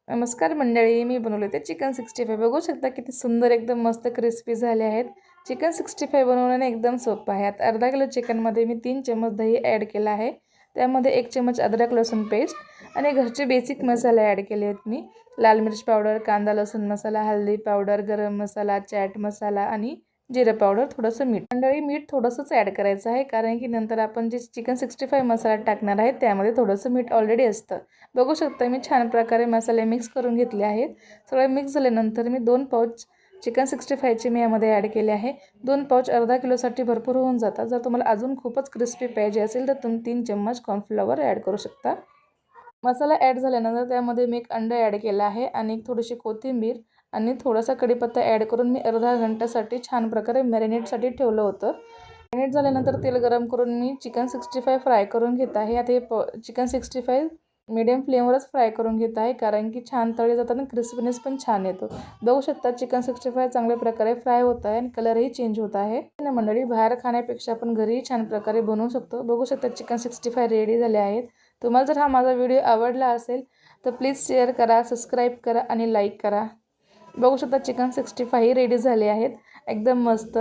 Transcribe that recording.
नमस्कार मंडळी, मी बनवले ते चिकन 65 बघू शकता किती सुंदर एकदम मस्त क्रिस्पी झाले आहेत। चिकन 65 बनवणे एकदम सोपं आहे। आता अर्धा किलो चिकनमध्ये मी 3 चमच दही ॲड केला आहे। त्यामध्ये 1 चमच अद्रक लसूण पेस्ट आणि घरचे बेसिक मसाले ॲड केले आहेत मी। लाल मिर्च पावडर, कांदा लसूण मसाला, हळदी पावडर, गरम मसाला, चाट मसाला आणि जिरे पावडर, थोडंसं मीठ। मंडळी मीठ थोडंसंच ॲड करायचं आहे कारण की नंतर आपण जे चिकन 65 मसाला टाकणार आहे त्यामध्ये थोडंसं मीठ ऑलरेडी असतं। बघू शकता मी छान प्रकारे मसाले मिक्स करून घेतले आहेत। सगळे मिक्स झाल्यानंतर मी 2 पाउच चिकन 65 चे मी यामध्ये ॲड केले आहे। 2 पाउच अर्धा किलोसाठी भरपूर होऊन जातात। जर तुम्हाला अजून खूपच क्रिस्पी पाहिजे असेल तर तुम्ही 3 चम्मच कॉर्नफ्लॉवर ॲड करू शकता। मसाला ॲड झाल्यानंतर त्यामध्ये मी 1 अंडा ॲड केला आहे आणि थोडीशी कोथिंबीर आणि थोडासा कढीपत्ता ॲड करून मी अर्धा घंट्यासाठी छान प्रकारे मॅरिनेटसाठी ठेवलं होतं। मॅरिनेट झाल्यानंतर तेल गरम करून मी चिकन 65 फ्राय करून घेत आहे। आता हे चिकन 65 मीडियम फ्लेमवरच फ्राय करून घेत आहे कारण की छान तळले जातात आणि क्रिस्पीनेस पण छान येतो। बघू शकता चिकन 65 चांगल्या प्रकारे फ्राय होत आहे आणि कलरही चेंज होत आहे। ना मंडळी, बाहेर खाण्यापेक्षा आपण घरीही छान प्रकारे बनवू शकतो। बघू शकता चिकन 65 रेडी झाले आहेत। तुम्हाला जर हा माझा व्हिडिओ आवडला असेल तर प्लीज शेअर करा, सबस्क्राईब करा आणि लाईक करा। बघू शकता चिकन 65 रेडी झाले आहेत, एकदम मस्त।